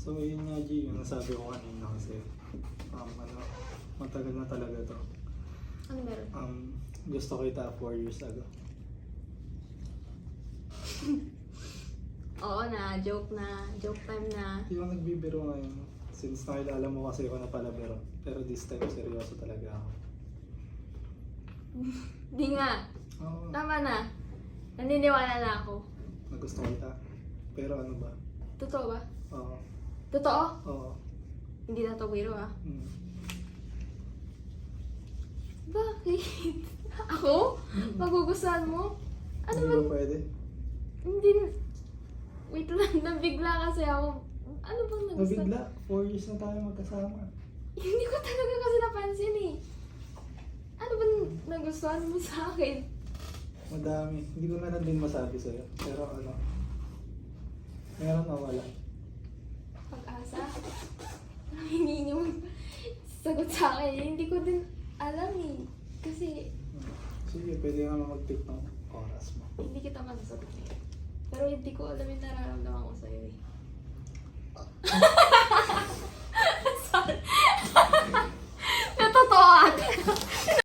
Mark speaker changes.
Speaker 1: So yun nga G, yung nasabi ko kanina kasi matagal na talaga to.
Speaker 2: Ano meron?
Speaker 1: Gusto kita 4 years ago.
Speaker 2: Oo na, joke time na.
Speaker 1: Hindi ako nagbibiro ngayon. Since nakilala mo kasi ako na pala biro. Pero this time seryoso talaga ako.
Speaker 2: Di nga,
Speaker 1: Oo,
Speaker 2: tama na. Naniniwala na ako.
Speaker 1: na gusto kita. Pero ano ba?
Speaker 2: Totoo ba?
Speaker 1: Oo.
Speaker 2: Totoo?
Speaker 1: Oo.
Speaker 2: Hindi na to biro ah.
Speaker 1: Mm.
Speaker 2: Bakit? Ako? Magugustuhan mo? Ano
Speaker 1: Hindi
Speaker 2: ba?
Speaker 1: ba pwede?
Speaker 2: Hindi. Wait lang, nabigla kasi ako. Ano bang nagustuhan?
Speaker 1: Nabigla, 4 years na tayo magkasama.
Speaker 2: Hindi ko talaga kasi napansin eh. Ano ba nagustuhan mo sa akin?
Speaker 1: Madami. Hindi ko na lang din masabi sa'yo. Pero ano, meron na wala.
Speaker 2: Pag-asa? Hindi mo sagot sa akin. Hindi ko din alam eh. Kasi
Speaker 1: Sige, pwede ka naman mag-take ng oras mo.
Speaker 2: hindi kita masasagot eh. Pero hindi ko alam yung nararamdaman ko sa'yo eh.